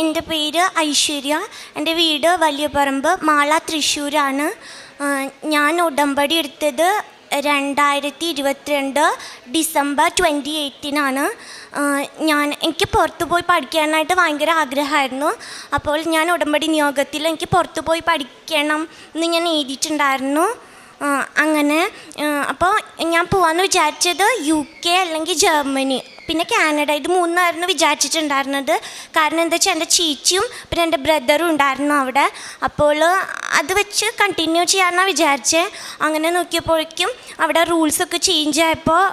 എൻ്റെ പേര് ഐശ്വര്യ. എൻ്റെ വീട് വലിയപറമ്പ് മാള തൃശ്ശൂരാണ്. ഞാൻ ഉടമ്പടി എടുത്തത് 2022 ഡിസംബർ 28-നാണ്. എനിക്ക് പുറത്തു പോയി പഠിക്കാനായിട്ട് ഭയങ്കര ആഗ്രഹമായിരുന്നു. അപ്പോൾ ഞാൻ ഉടമ്പടി നിയോഗത്തിൽ എനിക്ക് പുറത്തു പോയി പഠിക്കണം എന്ന് ഞാൻ എഴുതിയിട്ടുണ്ടായിരുന്നു. അങ്ങനെ അപ്പോൾ ഞാൻ പോകാമെന്ന് വിചാരിച്ചത് UK അല്ലെങ്കിൽ ജർമ്മനി പിന്നെ കാനഡ, ഇത് മൂന്നായിരുന്നു വിചാരിച്ചിട്ടുണ്ടായിരുന്നത്. കാരണം എന്താ വെച്ചാൽ എൻ്റെ ചേച്ചിയും പിന്നെ എൻ്റെ ബ്രദറും ഉണ്ടായിരുന്നു അവിടെ. അപ്പോൾ അത് വെച്ച് കണ്ടിന്യൂ ചെയ്യാമെന്നാണ് വിചാരിച്ചത്. അങ്ങനെ നോക്കിയപ്പോഴേക്കും അവിടെ റൂൾസൊക്കെ ചേഞ്ച് ആയപ്പോൾ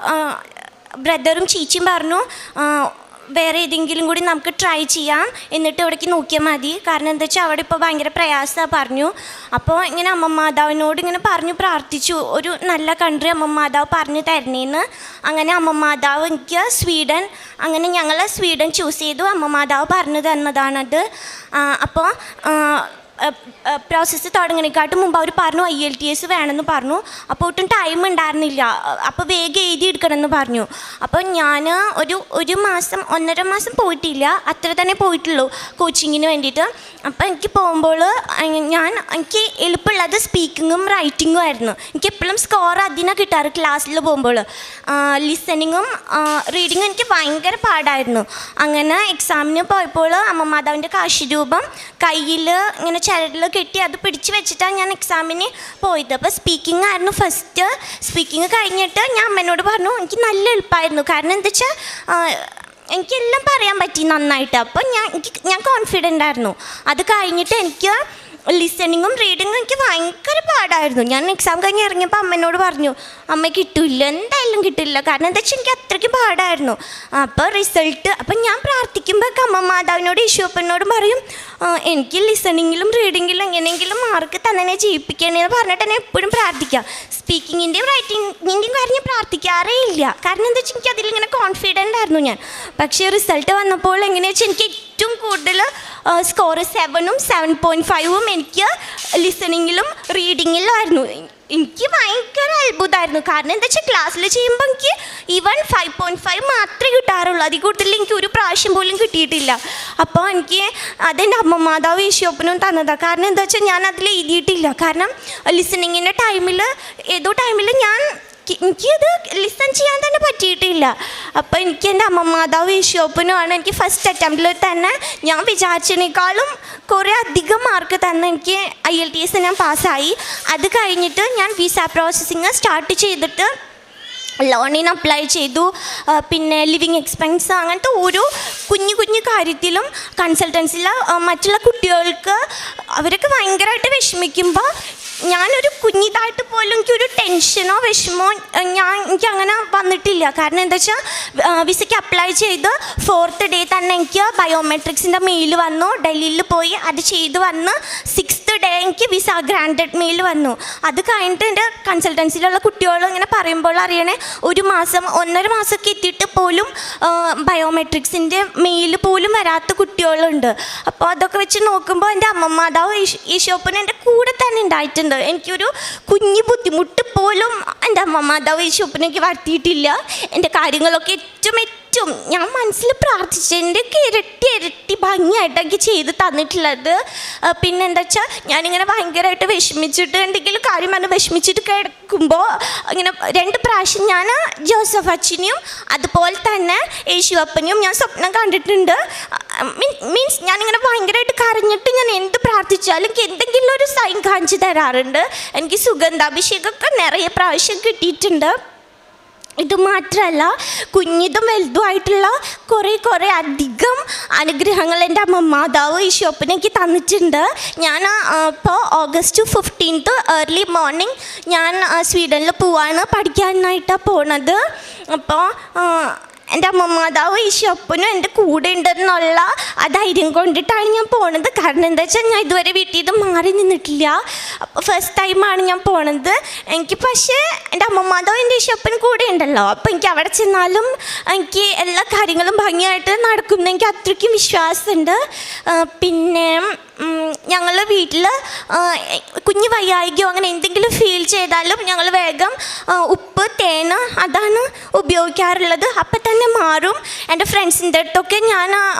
ബ്രദറും ചേച്ചിയും പറഞ്ഞു വേറെ ഏതെങ്കിലും കൂടി നമുക്ക് ട്രൈ ചെയ്യാം, എന്നിട്ട് ഇവിടേക്ക് നോക്കിയാൽ മതി. കാരണം എന്താ വെച്ചാൽ അവിടെ ഇപ്പോൾ ഭയങ്കര പ്രയാസമാണ് പറഞ്ഞു. അപ്പോൾ ഇങ്ങനെ അമ്മ മാതാവിനോട് ഇങ്ങനെ പറഞ്ഞു പ്രാർത്ഥിച്ചു, ഒരു നല്ല കൺട്രി അമ്മ മാതാവ് പറഞ്ഞു തരണേന്ന്. അങ്ങനെ അമ്മ മാതാവ് എനിക്ക് സ്വീഡൻ, അങ്ങനെ ഞങ്ങൾ സ്വീഡൻ ചൂസ് ചെയ്തു. അമ്മ മാതാവ് പറഞ്ഞു തന്നതാണത്. അപ്പോൾ പ്രോസസ്സ് തുടങ്ങണേക്കാട്ടും മുമ്പ് അവർ പറഞ്ഞു IELTS വേണമെന്ന് പറഞ്ഞു. അപ്പോൾ ഒട്ടും ടൈം ഉണ്ടായിരുന്നില്ല, അപ്പോൾ വേഗം എഴുതി എടുക്കണമെന്ന് പറഞ്ഞു. അപ്പോൾ ഞാൻ ഒരു മാസം 1.5 മാസം പോയിട്ടില്ല, അത്ര തന്നെ പോയിട്ടുള്ളൂ കോച്ചിങ്ങിന് വേണ്ടിയിട്ട്. അപ്പോൾ എനിക്ക് പോകുമ്പോൾ എനിക്ക് എളുപ്പമുള്ളത് സ്പീക്കിങ്ങും റൈറ്റിങ്ങും ആയിരുന്നു. എനിക്ക് എപ്പോഴും സ്കോർ അതിനാണ് കിട്ടാറ് ക്ലാസ്സിൽ പോകുമ്പോൾ. ലിസണിങ്ങും റീഡിങ്ങും എനിക്ക് ഭയങ്കര പാടായിരുന്നു. അങ്ങനെ എക്സാമിന് പോയപ്പോൾ അമ്മ മാതാവിൻ്റെ കാശിരൂപം കയ്യിൽ ഇങ്ങനെ ചരടിൽ കെട്ടി അത് പിടിച്ച് വെച്ചിട്ടാണ് ഞാൻ എക്സാമിന് പോയത്. അപ്പോൾ സ്പീക്കിംഗ് ആയിരുന്നു ഫസ്റ്റ്. സ്പീക്കിംഗ് കഴിഞ്ഞിട്ട് ഞാൻ അമ്മേനോട് പറഞ്ഞു എനിക്ക് നല്ല എളുപ്പമായിരുന്നു. കാരണം എന്താ വെച്ചാൽ എനിക്കെല്ലാം പറയാൻ പറ്റി നന്നായിട്ട്. അപ്പോൾ ഞാൻ കോൺഫിഡൻ്റ് ആയിരുന്നു. അത് കഴിഞ്ഞിട്ട് എനിക്ക് ലിസണിങ്ങും റീഡിങ്ങും എനിക്ക് ഭയങ്കര പാടായിരുന്നു. ഞാൻ എക്സാം കഴിഞ്ഞ് ഇറങ്ങിയപ്പോൾ അമ്മേനോട് പറഞ്ഞു അമ്മ കിട്ടില്ല, എന്തായാലും കിട്ടില്ല. കാരണം എന്താ വെച്ചാൽ എനിക്ക് അത്രയ്ക്ക് പാടായിരുന്നു. അപ്പോൾ റിസൾട്ട് അപ്പം ഞാൻ പ്രാർത്ഥിക്കുമ്പോൾ അമ്മ മാതാവിനോട് ഈശോപ്പനോടും പറയും എനിക്ക് ലിസണിങ്ങിലും റീഡിങ്ങിലും എങ്ങനെയെങ്കിലും മാർക്ക് തന്നെ ജയിപ്പിക്കണേന്ന് പറഞ്ഞിട്ട് തന്നെ എപ്പോഴും പ്രാർത്ഥിക്കുക. സ്പീക്കിങ്ങിൻ്റെയും റൈറ്റിങ്ങിൻ്റെയും കാര്യം പ്രാർത്ഥിക്കാറേ ഇല്ല. കാരണം എന്താ വെച്ചാൽ എനിക്ക് അതിലിങ്ങനെ കോൺഫിഡൻ്റ് ആയിരുന്നു ഞാൻ. പക്ഷേ റിസൾട്ട് വന്നപ്പോൾ എങ്ങനെയാ വെച്ചാൽ എനിക്ക് ഏറ്റവും കൂടുതൽ സ്കോർ 7ഉം 7.5ഉം എനിക്ക് ലിസണിങ്ങിലും റീഡിങ്ങിലും ആയിരുന്നു. എനിക്ക് ഭയങ്കര അത്ഭുതമായിരുന്നു. കാരണം എന്താ വെച്ചാൽ ക്ലാസ്സിൽ ചെയ്യുമ്പോൾ എനിക്ക് ഈവൻ 5.5 മാത്രമേ കിട്ടാറുള്ളൂ, അതിൽ കൂടുതൽ എനിക്ക് ഒരു പ്രാവശ്യം പോലും കിട്ടിയിട്ടില്ല. അപ്പോൾ എനിക്ക് അതെൻ്റെ അമ്മ മാതാവ് ഈശോപ്പനും തന്നതാണ്. കാരണം എന്താ വെച്ചാൽ ഞാൻ അതിൽ എഴുതിയിട്ടില്ല. കാരണം ലിസണിങ്ങിൻ്റെ ഏതോ ടൈമിൽ എനിക്കത് ലിസൺ ചെയ്യാൻ തന്നെ പറ്റിയിട്ടില്ല. അപ്പോൾ എനിക്ക് എൻ്റെ അമ്മ മാതാവ് ഈശോപ്പനുമാണ് എനിക്ക് ഫസ്റ്റ് അറ്റംപ്റ്റിൽ തന്നെ ഞാൻ വിചാരിച്ചതിനേക്കാളും കുറേ അധികം മാർക്ക് തന്നെ എനിക്ക് IELTS ഞാൻ പാസ്സായി. അത് കഴിഞ്ഞിട്ട് ഞാൻ വിസ പ്രോസസ്സിങ് സ്റ്റാർട്ട് ചെയ്തിട്ട് ലോണിന് അപ്ലൈ ചെയ്തു. പിന്നെ ലിവിങ് എക്സ്പെൻസ് അങ്ങനത്തെ ഓരോ കുഞ്ഞു കാര്യത്തിലും കൺസൾട്ടൻസിൽ മറ്റുള്ള കുട്ടികൾക്ക് അവരൊക്കെ ഭയങ്കരമായിട്ട് വിഷമിക്കുമ്പോൾ ഞാനൊരു കുഞ്ഞിതായിട്ട് പോലും എനിക്കൊരു ടെൻഷനോ വിഷമോ എനിക്കങ്ങനെ വന്നിട്ടില്ല. കാരണം എന്താ വെച്ചാൽ വിസയ്ക്ക് അപ്ലൈ ചെയ്ത് 4th ഡേ തന്നെ എനിക്ക് ബയോമെട്രിക്സിൻ്റെ മെയിൽ വന്നു. ഡൽഹിയിൽ പോയി അത് ചെയ്ത് വന്ന് 6th ഡേ എനിക്ക് വിസ ഗ്രാൻഡഡ് മെയിൽ വന്നു. അത് കഴിഞ്ഞിട്ട് എൻ്റെ കൺസൾട്ടൻസിയിലുള്ള കുട്ടികൾ ഇങ്ങനെ പറയുമ്പോൾ അറിയണേ 1 മാസം 1.5 മാസമൊക്കെ എത്തിയിട്ട് പോലും ബയോമെട്രിക്സിൻ്റെ മെയിൽ പോലും വരാത്ത കുട്ടികളുണ്ട്. അപ്പോൾ അതൊക്കെ വെച്ച് നോക്കുമ്പോൾ എൻ്റെ അമ്മ മാതാവ് ഈശോപ്പൻ എൻ്റെ കൂടെ തന്നെ ഉണ്ടായിട്ടുണ്ട്. എനിക്കൊരു കുഞ്ഞു ബുദ്ധിമുട്ട് പോലും എൻ്റെ അമ്മ മാതാവ് ഈശോപ്പനെനിക്ക് വരുത്തിയിട്ടില്ല. എൻ്റെ കാര്യങ്ങളൊക്കെ ഏറ്റവും ഞാൻ മനസ്സിൽ പ്രാർത്ഥിച്ചതിൻ്റെയൊക്കെ ഇരട്ടി ഭംഗിയായിട്ട് എനിക്ക് ചെയ്ത് തന്നിട്ടുള്ളത്. പിന്നെ എന്താ വെച്ചാൽ ഞാനിങ്ങനെ ഭയങ്കരമായിട്ട് വിഷമിച്ചിട്ട് എന്തെങ്കിലും കാര്യം പറഞ്ഞ് വിഷമിച്ചിട്ട് കിടക്കുമ്പോൾ ഇങ്ങനെ 2 പ്രാവശ്യം ഞാൻ ജോസഫ് അച്ഛനെയും അതുപോലെ തന്നെ യേശുവപ്പനെയും ഞാൻ സ്വപ്നം കണ്ടിട്ടുണ്ട്. മീൻസ് ഞാനിങ്ങനെ ഭയങ്കരമായിട്ട് കരഞ്ഞിട്ട് ഞാൻ എന്ത് പ്രാർത്ഥിച്ചാലും എനിക്ക് എന്തെങ്കിലും ഒരു സൈൻ കാണിച്ച് തരാറുണ്ട്. എനിക്ക് സുഗന്ധാഭിഷേകമൊക്കെ നിറയെ പ്രാവശ്യം കിട്ടിയിട്ടുണ്ട്. ഇത് മാത്രമല്ല കുഞ്ഞിതും വലുതുമായിട്ടുള്ള കുറേ അധികം അനുഗ്രഹങ്ങൾ എൻ്റെ അമ്മ മാതാവ് ഈശോപ്പൻ എനിക്ക് തന്നിട്ടുണ്ട്. ഞാൻ ഇപ്പോൾ August 15th ഏർലി മോർണിംഗ് ഞാൻ സ്വീഡനിൽ പോവാണ്, പഠിക്കാനായിട്ടാണ് പോണത്. അപ്പോൾ എൻ്റെ അമ്മ മാതാവ് ഈശോപ്പനും എൻ്റെ കൂടെ ഉണ്ടെന്നുള്ള ആ ധൈര്യം കൊണ്ടിട്ടാണ് ഞാൻ പോണത്. കാരണം എന്താ വെച്ചാൽ ഞാൻ ഇതുവരെ വീട്ടിൽ നിന്ന് മാറി നിന്നിട്ടില്ല. അപ്പോൾ ഫസ്റ്റ് ടൈമാണ് ഞാൻ പോണത്. എനിക്ക് പക്ഷേ എൻ്റെ അമ്മ മാതാവ് എൻ്റെ ഈശോപ്പൻ കൂടെ ഉണ്ടല്ലോ. അപ്പോൾ എനിക്ക് അവിടെ ചെന്നാലും എനിക്ക് എല്ലാ കാര്യങ്ങളും ഭംഗിയായിട്ട് നടക്കും, എനിക്ക് അത്രയ്ക്കും വിശ്വാസമുണ്ട്. പിന്നെ ഞങ്ങൾ വീട്ടിൽ കുഞ്ഞ് വയ്യായികയോ അങ്ങനെ എന്തെങ്കിലും ഫീൽ ചെയ്താലും ഞങ്ങൾ വേഗം ഉപ്പ് തേൻ അതാണ് ഉപയോഗിക്കാറുള്ളത്. അപ്പം തന്നെ മാറും. എൻ്റെ ഫ്രണ്ട്സിൻ്റെ അടുത്തൊക്കെ ഞാൻ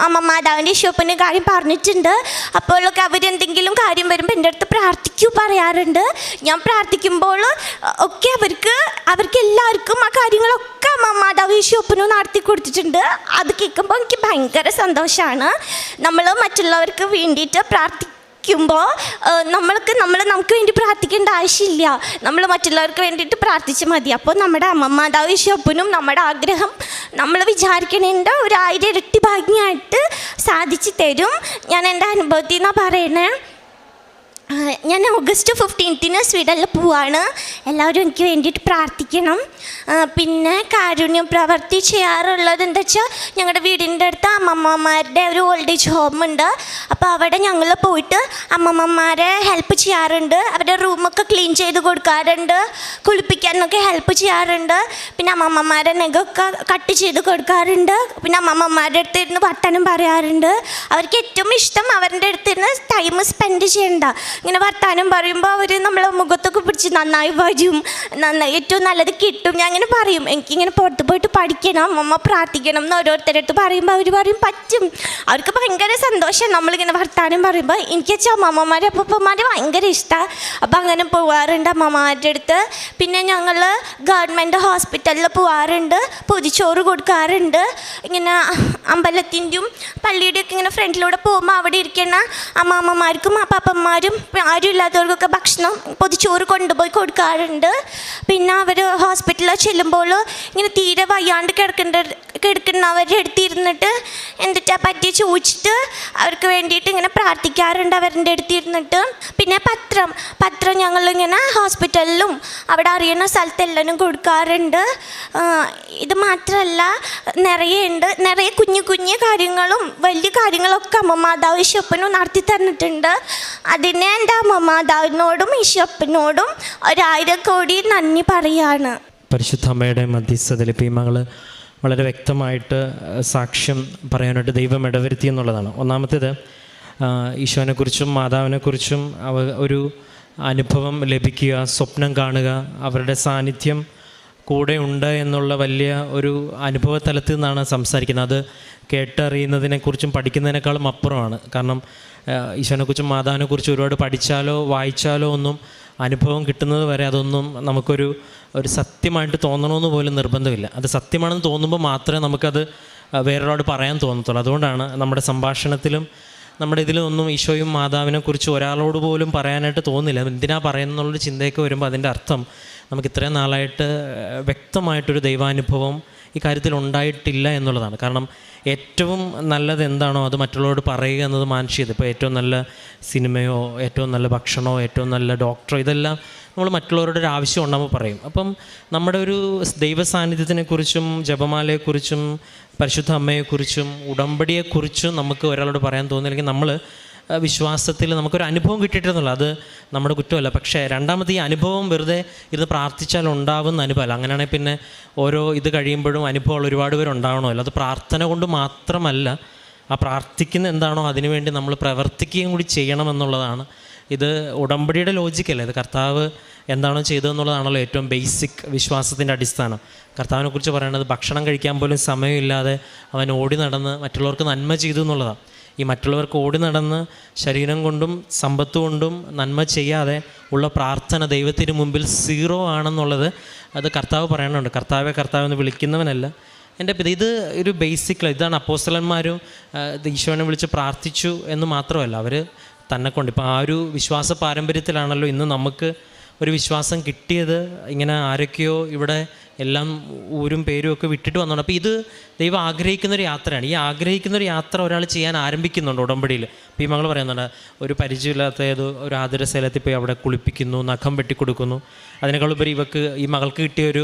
മാതാവിൻ്റെ ഈശോപ്പൻ്റെ കാര്യം പറഞ്ഞിട്ടുണ്ട്. അപ്പോഴൊക്കെ അവരെന്തെങ്കിലും കാര്യം വരുമ്പോൾ എൻ്റെ അടുത്ത് പ്രാർത്ഥിക്കൂ പറയാറുണ്ട്. ഞാൻ പ്രാർത്ഥിക്കുമ്പോൾ ഒക്കെ അവർക്ക് എല്ലാവർക്കും ആ കാര്യങ്ങളൊക്കെ മാതാവ് ഈശോപ്പനും നടത്തി കൊടുത്തിട്ടുണ്ട്. അത് കേൾക്കുമ്പോൾ എനിക്ക് ഭയങ്കര സന്തോഷമാണ്. നമ്മൾ മറ്റുള്ളവർക്ക് വേണ്ടിയിട്ട് പ്രാർത്ഥിക്കുമ്പോൾ നമുക്ക് വേണ്ടി പ്രാർത്ഥിക്കേണ്ട ആവശ്യമില്ല. നമ്മൾ മറ്റുള്ളവർക്ക് വേണ്ടിയിട്ട് പ്രാർത്ഥിച്ചാൽ മതി. അപ്പോൾ നമ്മുടെ മാതാവ് ഈശോപ്പനും നമ്മുടെ ആഗ്രഹം നമ്മൾ വിചാരിക്കണേൻ്റെ 1000 ഇരട്ടി ഭാഗ്യമായിട്ട് സാധിച്ചു തരും. ഞാൻ എൻ്റെ അനുഭവത്തിൽ നിന്നാണ് പറയണേ. ഞാൻ ഓഗസ്റ്റ് 15 സ്വീഡനിൽ പോവാണ്. എല്ലാവരും എനിക്ക് വേണ്ടിയിട്ട് പ്രാർത്ഥിക്കണം. പിന്നെ കാരുണ്യം പ്രവൃത്തി ചെയ്യാറുള്ളത് എന്താ വെച്ചാൽ ഞങ്ങളുടെ വീടിൻ്റെ അടുത്ത് അമ്മമ്മമാരുടെ ഒരു ഓൾഡ് ഏജ് ഹോമുണ്ട്. അപ്പോൾ അവിടെ ഞങ്ങൾ പോയിട്ട് അമ്മമ്മമാരെ ഹെൽപ്പ് ചെയ്യാറുണ്ട്. അവരുടെ റൂമൊക്കെ ക്ലീൻ ചെയ്ത് കൊടുക്കാറുണ്ട്, കുളിപ്പിക്കാനൊക്കെ ഹെൽപ്പ് ചെയ്യാറുണ്ട്. പിന്നെ അമ്മമ്മമാരെ നെഗൊക്കെ കട്ട് ചെയ്ത് കൊടുക്കാറുണ്ട്. പിന്നെ അമ്മമ്മമാരുടെ അടുത്ത് ഇരുന്ന് വർത്തമാനം പറയാറുണ്ട്. അവർക്ക് ഏറ്റവും ഇഷ്ടം അവരുടെ അടുത്ത് ഇരുന്ന് ടൈം സ്പെൻഡ് ചെയ്യണ്ട. ഇങ്ങനെ വർത്താനം പറയുമ്പോൾ അവർ നമ്മളെ മുഖത്തൊക്കെ പിടിച്ച് നന്നായി വരും, നന്നായി ഏറ്റവും നല്ലത് കിട്ടും. ഞാൻ അങ്ങനെ പറയും എനിക്കിങ്ങനെ പുറത്ത് പോയിട്ട് പഠിക്കണം, അമ്മ പ്രാർത്ഥിക്കണം എന്ന് ഓരോരുത്തരടുത്ത് പറയുമ്പോൾ അവർ പറയും പറ്റും. അവർക്ക് ഭയങ്കര സന്തോഷം നമ്മളിങ്ങനെ വർത്താനം പറയുമ്പോൾ. എനിക്ക് വെച്ചാൽ അമ്മമ്മമാരെ അപ്പൂപ്പന്മാരെ ഭയങ്കര ഇഷ്ടമാണ്. അപ്പം അങ്ങനെ പോവാറുണ്ട് അമ്മമാരുടെ അടുത്ത്. പിന്നെ ഞങ്ങൾ ഗവൺമെൻറ് ഹോസ്പിറ്റലിൽ പോവാറുണ്ട്, പൊതിച്ചോറ് കൊടുക്കാറുണ്ട്. ഇങ്ങനെ അമ്പലത്തിൻ്റെയും പള്ളിയുടെയൊക്കെ ഇങ്ങനെ ഫ്രണ്ടിലൂടെ പോകുമ്പോൾ അവിടെ ഇരിക്കുന്ന അമ്മമ്മമാർക്കും അപ്പാപ്പന്മാരും ആരും ഇല്ലാത്തവർക്കൊക്കെ ഭക്ഷണം പൊതിച്ചോറ് കൊണ്ടുപോയി കൊടുക്കാറുണ്ട്. പിന്നെ അവർ ഹോസ്പിറ്റലിൽ ചെല്ലുമ്പോൾ ഇങ്ങനെ തീരെ വയ്യാണ്ട് കിടക്കുന്നവരുടെ അടുത്തിരുന്നിട്ട് എന്നിട്ടാ പറ്റി ചോദിച്ചിട്ട് അവർക്ക് വേണ്ടിയിട്ട് ഇങ്ങനെ പ്രാർത്ഥിക്കാറുണ്ട് അവരുടെ അടുത്തിരുന്നിട്ട്. പിന്നെ പത്രം ഞങ്ങളിങ്ങനെ ഹോസ്പിറ്റലിലും അവിടെ അറിയുന്ന സ്ഥലത്തെല്ലാം കൊടുക്കാറുണ്ട്. ഇത് മാത്രമല്ല നിറയെ കുഞ്ഞു കാര്യങ്ങളും വലിയ കാര്യങ്ങളൊക്കെ മാതാവ് ഈശോപ്പനും നടത്തി തന്നിട്ടുണ്ട്. അതിന് എൻ്റെ മാതാവിനോടും ഈശോപ്പനോടും 1000 കോടി നന്ദി പറയാണ്. പരിശുദ്ധ അമ്മയുടെ മധ്യസ്ഥതയിൽ ഇപ്പോൾ ഈ മകൾ വളരെ വ്യക്തമായിട്ട് സാക്ഷ്യം പറയാനായിട്ട് ദൈവം ഇടവരുത്തി എന്നുള്ളതാണ്. ഒന്നാമത്തേത് ഈശോനെക്കുറിച്ചും മാതാവിനെക്കുറിച്ചും ഒരു അനുഭവം ലഭിക്കുക, സ്വപ്നം കാണുക, അവരുടെ സാന്നിധ്യം കൂടെ ഉണ്ട് എന്നുള്ള വലിയ ഒരു അനുഭവ തലത്തിൽ നിന്നാണ് സംസാരിക്കുന്നത്. അത് കേട്ടറിയുന്നതിനെക്കുറിച്ചും പഠിക്കുന്നതിനേക്കാളും അപ്പുറമാണ്. കാരണം ഈശോനെക്കുറിച്ചും മാതാവിനെക്കുറിച്ചും ഒരുപാട് പഠിച്ചാലോ വായിച്ചാലോ ഒന്നും അനുഭവം കിട്ടുന്നത് വരെ അതൊന്നും നമുക്കൊരു സത്യമായിട്ട് തോന്നണമെന്ന് പോലും നിർബന്ധമില്ല. അത് സത്യമാണെന്ന് തോന്നുമ്പോൾ മാത്രമേ നമുക്കത് വേറൊരാളോട് പറയാൻ തോന്നത്തുള്ളൂ. അതുകൊണ്ടാണ് നമ്മുടെ സംഭാഷണത്തിലും നമ്മുടെ ഇതിലൊന്നും ഈശോയും മാതാവിനെക്കുറിച്ച് ഒരാളോട് പോലും പറയാനായിട്ട് തോന്നില്ല. എന്തിനാ പറയുന്നുള്ളൊരു ചിന്തയൊക്കെ വരുമ്പോൾ അതിൻ്റെ അർത്ഥം നമുക്ക് ഇത്രയും നാളായിട്ട് വ്യക്തമായിട്ടൊരു ദൈവാനുഭവം ഈ കാര്യത്തിൽ ഉണ്ടായിട്ടില്ല എന്നുള്ളതാണ്. കാരണം ഏറ്റവും നല്ലത് എന്താണോ അത് മറ്റുള്ളവരോട് പറയുക എന്നത് മാനുഷികത. ഇപ്പോൾ ഏറ്റവും നല്ല സിനിമയോ ഏറ്റവും നല്ല ഭക്ഷണമോ ഏറ്റവും നല്ല ഡോക്ടറോ ഇതെല്ലാം നമ്മൾ മറ്റുള്ളവരുടെ ഒരു ആവശ്യം ഉണ്ടാകുമ്പോൾ പറയും. അപ്പം നമ്മുടെ ഒരു ദൈവ സാന്നിധ്യത്തിനെക്കുറിച്ചും ജപമാലയെക്കുറിച്ചും പരിശുദ്ധ അമ്മയെക്കുറിച്ചും ഉടമ്പടിയെക്കുറിച്ചും നമുക്ക് ഒരാളോട് പറയാൻ തോന്നില്ലെങ്കിൽ നമ്മൾ വിശ്വാസത്തിൽ നമുക്കൊരു അനുഭവം കിട്ടിയിട്ടെന്നുള്ളത് അത് നമ്മുടെ കുറ്റമല്ല. പക്ഷേ രണ്ടാമത് ഈ അനുഭവം വെറുതെ ഇരുന്ന് പ്രാർത്ഥിച്ചാൽ ഉണ്ടാവുന്ന അനുഭവമല്ല. അങ്ങനെയാണെങ്കിൽ പിന്നെ ഓരോ ഇത് കഴിയുമ്പോഴും അനുഭവങ്ങൾ ഒരുപാട് പേര് ഉണ്ടാവണമല്ലോ. അത് പ്രാർത്ഥന കൊണ്ട് മാത്രമല്ല, ആ പ്രാർത്ഥിക്കുന്ന എന്താണോ അതിനുവേണ്ടി നമ്മൾ പ്രവർത്തിക്കുകയും കൂടി ചെയ്യണമെന്നുള്ളതാണ്. ഇത് ഉടമ്പടിയുടെ ലോജിക്കല്ല, ഇത് കർത്താവ് എന്താണോ ചെയ്തതെന്നുള്ളതാണല്ലോ ഏറ്റവും ബേസിക് വിശ്വാസത്തിൻ്റെ അടിസ്ഥാനം. കർത്താവിനെക്കുറിച്ച് പറയുന്നത് ഭക്ഷണം കഴിക്കാൻ പോലും സമയമില്ലാതെ അവൻ ഓടി നടന്ന് മറ്റുള്ളവർക്ക് നന്മ ചെയ്തു എന്നുള്ളതാണ്. ഈ മറ്റുള്ളവർക്ക് ഓടി നടന്ന് ശരീരം കൊണ്ടും സമ്പത്ത് കൊണ്ടും നന്മ ചെയ്യാതെ ഉള്ള പ്രാർത്ഥന ദൈവത്തിന് മുമ്പിൽ 0 ആണെന്നുള്ളത് അത് കർത്താവ് പറയുന്നുണ്ട്. കർത്താവെന്ന് വിളിക്കുന്നവനല്ല എൻ്റെ പിത. ഇത് ഒരു ബേസിക് ഇതാണ്. അപ്പോസ്തലന്മാരും ഈശോനെ വിളിച്ച് പ്രാർത്ഥിച്ചു എന്ന് മാത്രമല്ല, അവർ തന്നെ കൊണ്ട് ഇപ്പോൾ ആ ഒരു വിശ്വാസ പാരമ്പര്യത്തിലാണല്ലോ ഇന്ന് നമുക്ക് ഒരു വിശ്വാസം കിട്ടിയത്. ഇങ്ങനെ ആരൊക്കെയോ ഇവിടെ എല്ലാം ഊരും പേരും ഒക്കെ വിട്ടിട്ട് വന്നുകൊണ്ട്. അപ്പോൾ ഇത് ദൈവം ആഗ്രഹിക്കുന്നൊരു യാത്രയാണ്. ഈ ആഗ്രഹിക്കുന്നൊരു യാത്ര ഒരാൾ ചെയ്യാൻ ആരംഭിക്കുന്നുണ്ട് ഉടമ്പടിയിൽ. ഇപ്പോൾ ഈ മകൾ പറയുന്നുണ്ട്, ഒരു പരിചയമില്ലാത്ത ഒരു ആതുരശൈലത്തിൽ പോയി അവിടെ കുളിപ്പിക്കുന്നു, നഖം വെട്ടിക്കൊടുക്കുന്നു. അതിനേക്കാളുപരി ഈ മകൾക്ക് കിട്ടിയൊരു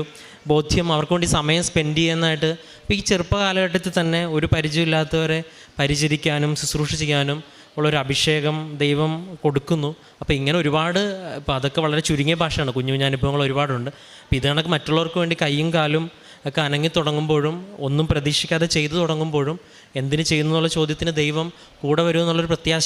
ബോധ്യം അവർക്ക് വേണ്ടി സമയം സ്പെൻഡ് ചെയ്യുന്നതായിട്ട്. ഇപ്പോൾ ഈ ചെറുപ്പകാലഘട്ടത്തിൽ തന്നെ ഒരു പരിചയമില്ലാത്തവരെ പരിചരിക്കാനും ശുശ്രൂഷ ചെയ്യാനും ഉള്ളൊരു അഭിഷേകം ദൈവം കൊടുക്കുന്നു. അപ്പോൾ ഇങ്ങനെ ഒരുപാട്, ഇപ്പോൾ അതൊക്കെ വളരെ ചുരുങ്ങിയ ഭാഷയാണ്, കുഞ്ഞു അനുഭവങ്ങൾ ഒരുപാടുണ്ട്. അപ്പോൾ ഇത് കണക്ക് മറ്റുള്ളവർക്ക് വേണ്ടി കൈയും കാലും ഒക്കെ അനങ്ങി തുടങ്ങുമ്പോഴും ഒന്നും പ്രതീക്ഷിക്കാതെ ചെയ്തു തുടങ്ങുമ്പോഴും എന്തിന് ചെയ്യുന്നു എന്നുള്ള ചോദ്യത്തിന് ദൈവം കൂടെ വരുമെന്നുള്ളൊരു പ്രത്യാശ